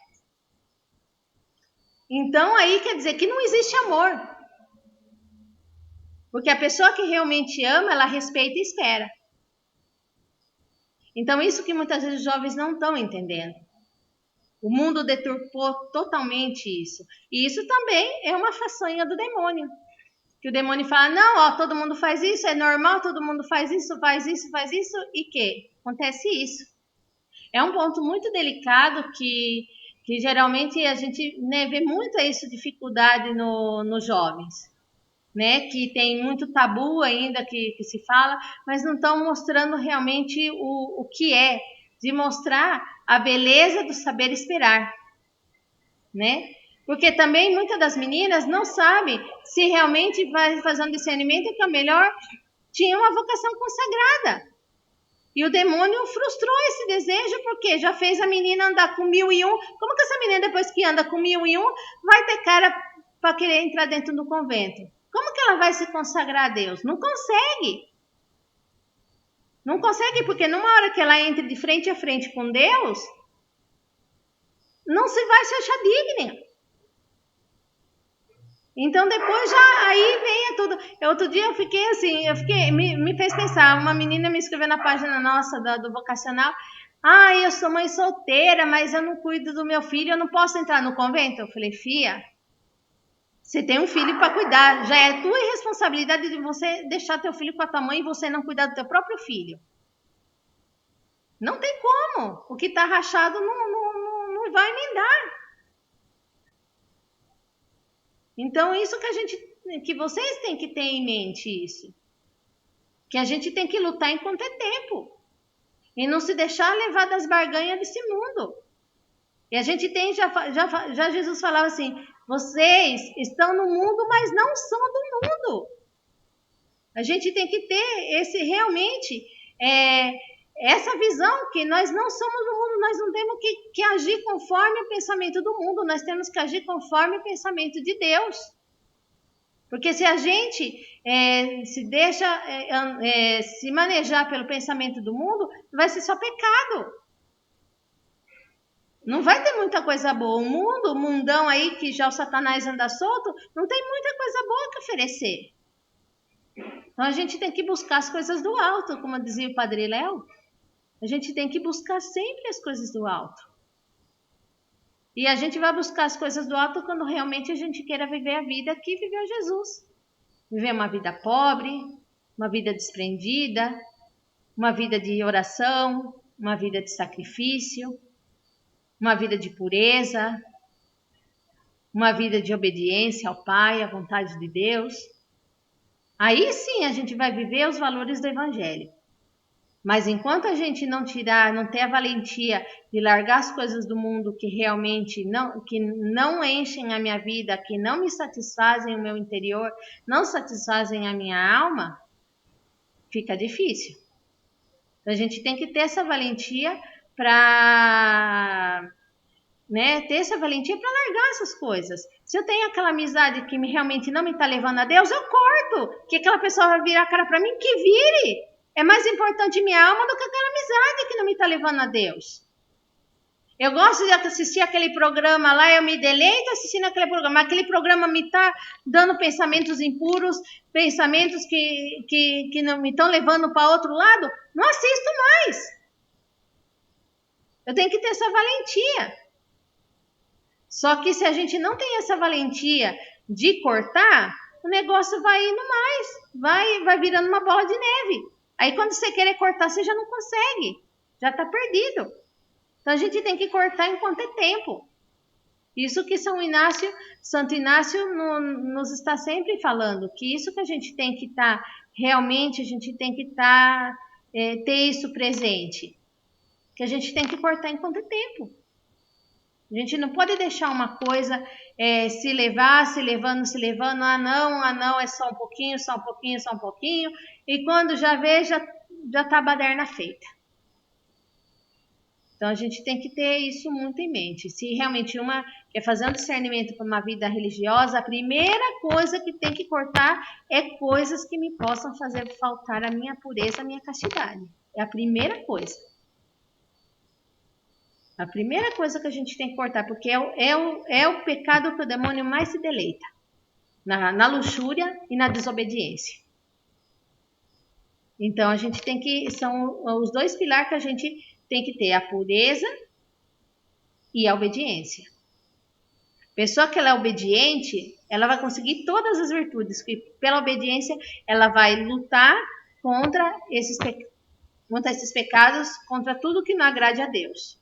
Então aí quer dizer que não existe amor. Porque a pessoa que realmente ama, ela respeita e espera. Então isso que muitas vezes os jovens não estão entendendo. O mundo deturpou totalmente isso. E isso também é uma façanha do demônio. Que o demônio fala, não, ó, todo mundo faz isso, é normal, todo mundo faz isso, e que? Acontece isso. É um ponto muito delicado que geralmente a gente, né, vê muita dificuldade nos jovens. Né, que tem muito tabu ainda que se fala, mas não estão mostrando realmente o que é, de mostrar a beleza do saber esperar, né? Porque também muitas das meninas não sabem se realmente vai fazer um discernimento que a melhor tinha uma vocação consagrada. E o demônio frustrou esse desejo porque já fez a menina andar com 1001. Como que essa menina, depois que anda com 1001, vai ter cara para querer entrar dentro do convento? Como que ela vai se consagrar a Deus? Não consegue. Não consegue porque numa hora que ela entre de frente a frente com Deus, não se vai se achar digna. Então depois já aí vem tudo. Outro dia eu fiquei assim, me fez pensar, uma menina me escreveu na página nossa do vocacional, eu sou mãe solteira, mas eu não cuido do meu filho, eu não posso entrar no convento. Eu falei, fia, você tem um filho para cuidar, já é tua responsabilidade de você deixar teu filho com a tua mãe e você não cuidar do teu próprio filho. Não tem como, o que está rachado não vai emendar. Então isso que vocês têm que ter em mente isso. Que a gente tem que lutar enquanto é tempo. E não se deixar levar das barganhas desse mundo. E a gente tem, já Jesus falava assim, vocês estão no mundo, mas não são do mundo. A gente tem que ter realmente essa visão que nós não somos do mundo, nós não temos que agir conforme o pensamento do mundo, nós temos que agir conforme o pensamento de Deus. Porque se a gente se deixa se manejar pelo pensamento do mundo, vai ser só pecado. Não vai ter muita coisa boa. O mundão aí que já o Satanás anda solto, não tem muita coisa boa que oferecer. Então a gente tem que buscar as coisas do alto, como dizia o Padre Léo. A gente tem que buscar sempre as coisas do alto. E a gente vai buscar as coisas do alto quando realmente a gente queira viver a vida que viveu Jesus. Viver uma vida pobre, uma vida desprendida, uma vida de oração, uma vida de sacrifício, uma vida de pureza, uma vida de obediência ao Pai, à vontade de Deus. Aí sim a gente vai viver os valores do Evangelho. Mas enquanto a gente não ter a valentia de largar as coisas do mundo que realmente não enchem a minha vida, que não me satisfazem o meu interior, não satisfazem a minha alma, fica difícil. Então a gente tem que ter essa valentia para largar essas coisas. Se eu tenho aquela amizade que realmente não me está levando a Deus, eu corto. Que aquela pessoa vai virar a cara para mim, que vire. É mais importante minha alma do que aquela amizade que não me está levando a Deus. Eu gosto de assistir aquele programa lá, eu me deleito assistindo aquele programa. Aquele programa me está dando pensamentos impuros, pensamentos que não me estão levando para outro lado. Não assisto mais. Eu tenho que ter essa valentia. Só que se a gente não tem essa valentia de cortar, o negócio vai indo mais, vai virando uma bola de neve. Aí quando você querer cortar, você já não consegue, já está perdido. Então a gente tem que cortar enquanto é tempo. Isso que Santo Inácio nos está sempre falando, que isso que a gente tem que estar, realmente a gente tem que ter isso presente. Que a gente tem que cortar enquanto é tempo. A gente não pode deixar uma coisa se levando, ah não, é só um pouquinho, e quando já vê, já tá a baderna feita. Então a gente tem que ter isso muito em mente. Se realmente uma quer fazer um discernimento para uma vida religiosa, a primeira coisa que tem que cortar é coisas que me possam fazer faltar a minha pureza, a minha castidade. É a primeira coisa. A primeira coisa que a gente tem que cortar, porque é o pecado que o demônio mais se deleita. Na luxúria e na desobediência. Então, a gente tem que... São os dois pilares que a gente tem que ter. A pureza e a obediência. Pessoa que ela é obediente, ela vai conseguir todas as virtudes. Que pela obediência, ela vai lutar contra esses pecados, contra tudo que não agrade a Deus.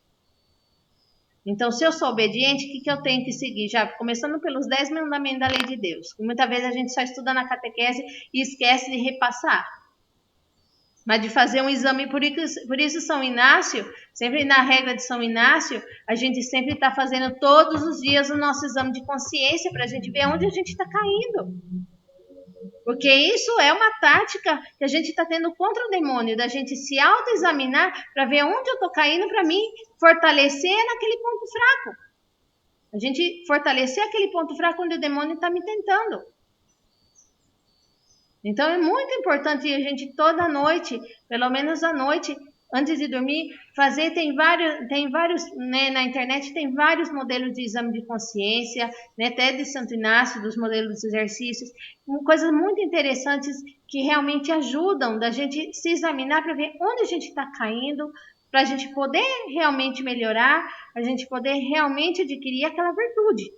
Então, se eu sou obediente, o que eu tenho que seguir? Já começando pelos 10 mandamentos da lei de Deus. Muitas vezes a gente só estuda na catequese e esquece de repassar. Mas de fazer um exame, por isso São Inácio, sempre na regra de São Inácio, a gente sempre está fazendo todos os dias o nosso exame de consciência para a gente ver onde a gente está caindo. Porque isso é uma tática que a gente está tendo contra o demônio, da gente se autoexaminar para ver onde eu estou caindo, para mim fortalecer naquele ponto fraco. A gente fortalecer aquele ponto fraco onde o demônio está me tentando. Então é muito importante a gente toda noite, pelo menos à noite, antes de dormir, fazer, tem vários, né, na internet tem vários modelos de exame de consciência, né, até de Santo Inácio, dos modelos de exercícios, coisas muito interessantes que realmente ajudam da gente se examinar para ver onde a gente está caindo, para a gente poder realmente melhorar, a gente poder realmente adquirir aquela virtude,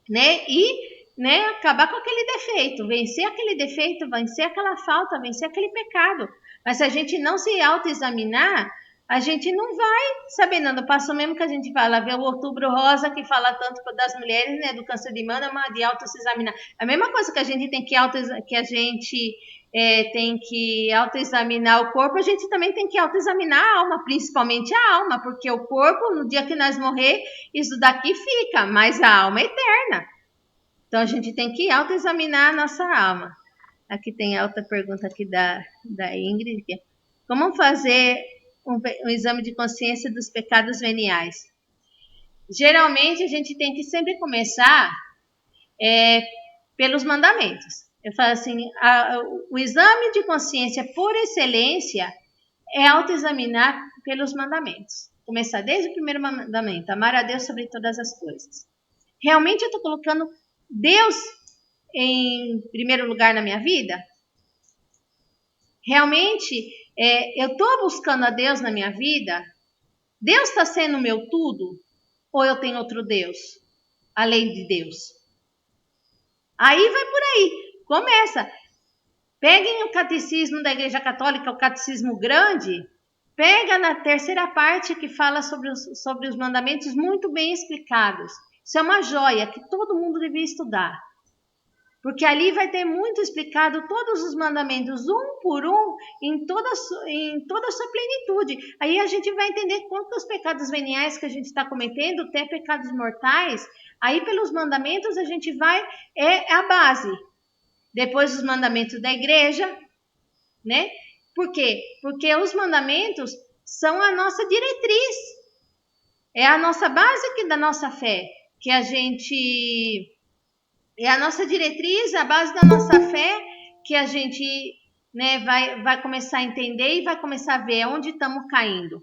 né, e acabar com aquele defeito, vencer aquele defeito, vencer aquela falta, vencer aquele pecado. Mas se a gente não se autoexaminar, a gente não vai saber nada. Passo mesmo que a gente fala, vê o Outubro Rosa, que fala tanto das mulheres, né, do câncer de mama, de auto-se-examinar. A mesma coisa que a gente tem que autoexaminar o corpo, a gente também tem que autoexaminar a alma, principalmente a alma, porque o corpo, no dia que nós morrer, isso daqui fica, mas a alma é eterna. Então, a gente tem que autoexaminar a nossa alma. Aqui tem outra pergunta aqui da Ingrid. Como fazer um exame de consciência dos pecados veniais? Geralmente, a gente tem que sempre começar pelos mandamentos. Eu falo assim, o exame de consciência por excelência é autoexaminar pelos mandamentos. Começar desde o primeiro mandamento, amar a Deus sobre todas as coisas. Realmente eu estou colocando Deus em primeiro lugar na minha vida? Realmente eu estou buscando a Deus na minha vida? Deus está sendo o meu tudo? Ou eu tenho outro Deus, além de Deus? Aí vai por aí, começa. Peguem o catecismo da Igreja Católica, o catecismo grande, pega na terceira parte que fala sobre os mandamentos muito bem explicados. Isso é uma joia que todo mundo devia estudar. Porque ali vai ter muito explicado todos os mandamentos, um por um, em toda a sua plenitude. Aí a gente vai entender quantos pecados veniais que a gente está cometendo, até pecados mortais. Aí pelos mandamentos a gente vai, é a base. Depois os mandamentos da igreja, né? Por quê? Porque os mandamentos são a nossa diretriz. É a nossa base da nossa fé, que a gente... É a nossa diretriz, a base da nossa fé, que a gente, né, vai começar a entender e vai começar a ver onde estamos caindo.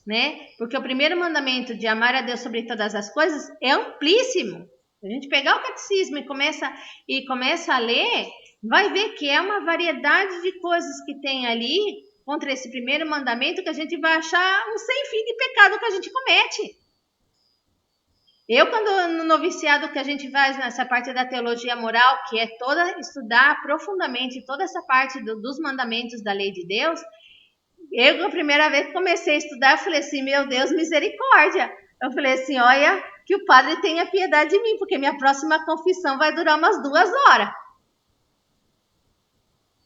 Né? Porque o primeiro mandamento de amar a Deus sobre todas as coisas é amplíssimo. Se a gente pegar o catecismo e começa a ler, vai ver que é uma variedade de coisas que tem ali contra esse primeiro mandamento, que a gente vai achar um sem fim de pecado que a gente comete. Eu, quando no noviciado que a gente faz nessa parte da teologia moral, que é estudar profundamente toda essa parte dos mandamentos da lei de Deus, eu, a primeira vez que comecei a estudar, eu falei assim, meu Deus, misericórdia. Eu falei assim, olha, que o padre tenha piedade de mim, porque minha próxima confissão vai durar umas 2 horas.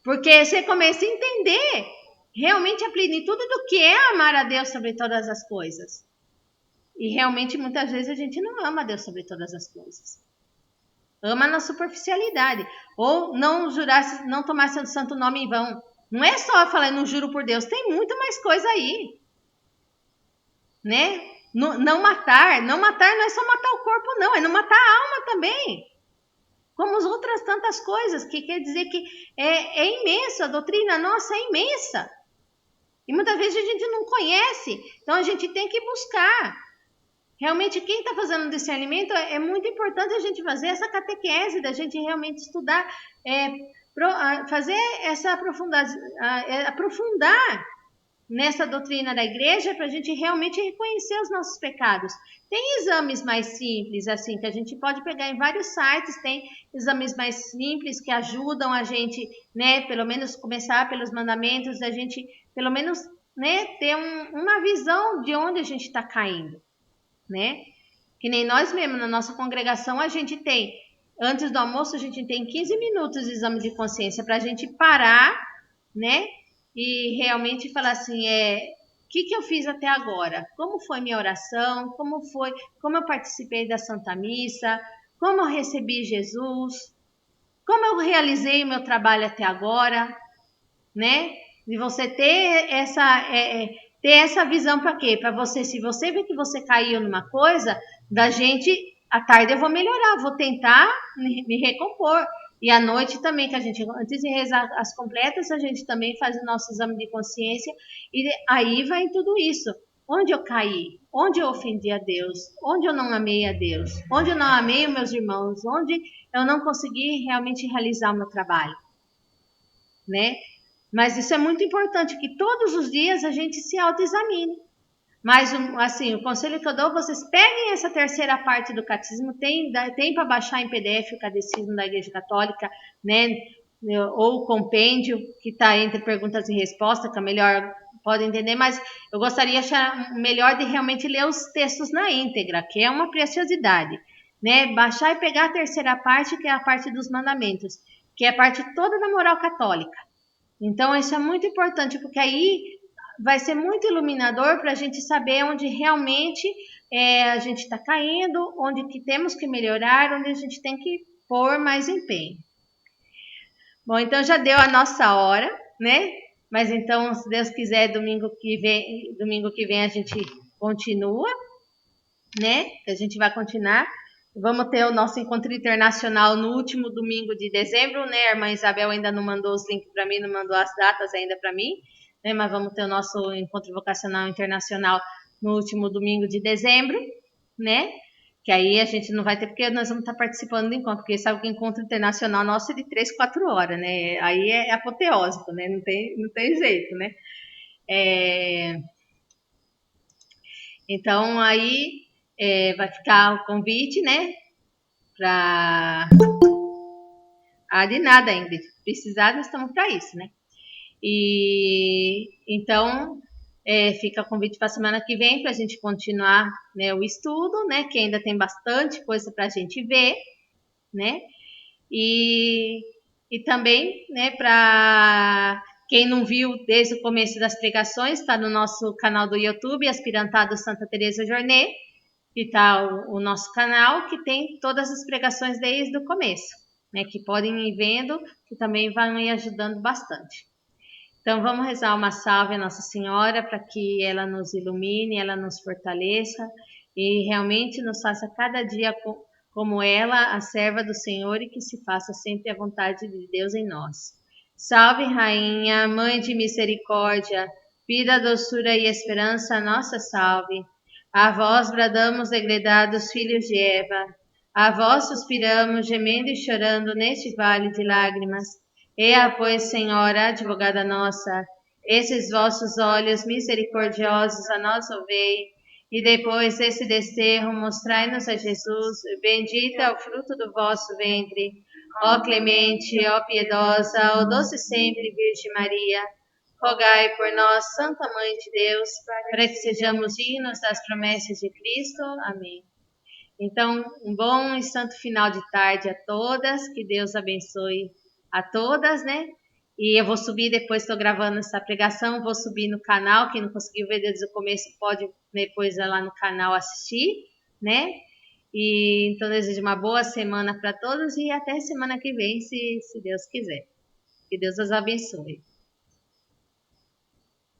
Porque você começa a entender realmente a plenitude do que é amar a Deus sobre todas as coisas. E realmente, muitas vezes, a gente não ama a Deus sobre todas as coisas. Ama na superficialidade. Ou não jurar, não tomar seu santo nome em vão. Não é só falar, não juro por Deus. Tem muito mais coisa aí. Né? Não matar. Não matar não é só matar o corpo, não. É não matar a alma também. Como as outras tantas coisas. Que quer dizer que é imenso. A doutrina nossa é imensa. E muitas vezes a gente não conhece. Então, a gente tem que buscar. Realmente, quem está fazendo discernimento, é muito importante a gente fazer essa catequese, da gente realmente estudar, fazer essa aprofundar nessa doutrina da igreja, para a gente realmente reconhecer os nossos pecados. Tem exames mais simples, assim, que a gente pode pegar em vários sites, tem exames mais simples que ajudam a gente, né, pelo menos começar pelos mandamentos, a gente, pelo menos, né, ter uma visão de onde a gente está caindo. Né? Que nem nós mesmos, na nossa congregação, a gente tem, antes do almoço, a gente tem 15 minutos de exame de consciência para a gente parar, né? E realmente falar assim, o que eu fiz até agora? Como foi minha oração? Como eu participei da Santa Missa? Como eu recebi Jesus? Como eu realizei o meu trabalho até agora? Né? De você ter essa visão para quê? Para você, se você vê que você caiu numa coisa, da gente, à tarde eu vou melhorar, vou tentar me recompor. E à noite também, que a gente, antes de rezar as completas, a gente também faz o nosso exame de consciência, e aí vai tudo isso. Onde eu caí? Onde eu ofendi a Deus? Onde eu não amei a Deus? Onde eu não amei os meus irmãos? Onde eu não consegui realmente realizar o meu trabalho? Né? Mas isso é muito importante, que todos os dias a gente se autoexamine. Mas, assim, o conselho que eu dou, vocês peguem essa terceira parte do catecismo, tem para baixar em PDF o catecismo da Igreja Católica, né? Ou o compêndio, que está entre perguntas e respostas, que é melhor, pode entender, mas eu gostaria de achar melhor de realmente ler os textos na íntegra, que é uma preciosidade, né? Baixar e pegar a terceira parte, que é a parte dos mandamentos, que é a parte toda da moral católica. Então, isso é muito importante, porque aí vai ser muito iluminador para a gente saber onde realmente a gente está caindo, onde que temos que melhorar, onde a gente tem que pôr mais empenho. Bom, então já deu a nossa hora, né? Mas então, se Deus quiser, domingo que vem a gente continua, né? A gente vai continuar. Vamos ter o nosso encontro internacional no último domingo de dezembro, né? A irmã Isabel ainda não mandou os links para mim, não mandou as datas ainda para mim, né? Mas vamos ter o nosso encontro vocacional internacional no último domingo de dezembro, né? Que aí a gente não vai ter, porque nós vamos estar participando do encontro, porque sabe que o encontro internacional nosso é de 3, 4 horas, né? Aí é apoteósico, né? Não tem jeito, né? Então, aí vai ficar o convite, né? De nada, Ingrid. Precisar, nós estamos para isso, né? E então, fica o convite para a semana que vem para a gente continuar, né, o estudo, né? Que ainda tem bastante coisa para a gente ver, né? E também, né, para quem não viu desde o começo das pregações, está no nosso canal do YouTube, Aspirantado Santa Teresa Jornet, que está o nosso canal, que tem todas as pregações desde o começo, né, que podem ir vendo, que também vão ir ajudando bastante. Então, vamos rezar uma salve a Nossa Senhora para que ela nos ilumine, ela nos fortaleça e realmente nos faça cada dia como ela, a serva do Senhor, e que se faça sempre a vontade de Deus em nós. Salve, Rainha, Mãe de Misericórdia, vida, doçura e esperança, nossa salve. A vós bradamos, degredados filhos de Eva, a vós suspiramos, gemendo e chorando neste vale de lágrimas. Ea, pois, Senhora, advogada nossa, esses vossos olhos misericordiosos a nós ouvei, e depois desse desterro mostrai-nos a Jesus, bendito é o fruto do vosso ventre. Ó clemente, ó piedosa, ó doce sempre Virgem Maria, rogai por nós, Santa Mãe de Deus, para que sejamos dignos das promessas de Cristo. Amém. Então, um bom e santo final de tarde a todas, que Deus abençoe a todas, né? E eu vou subir depois, estou gravando essa pregação, vou subir no canal, quem não conseguiu ver desde o começo pode depois ir lá no canal assistir, né? E então desejo uma boa semana para todos e até semana que vem, se Deus quiser. Que Deus os abençoe.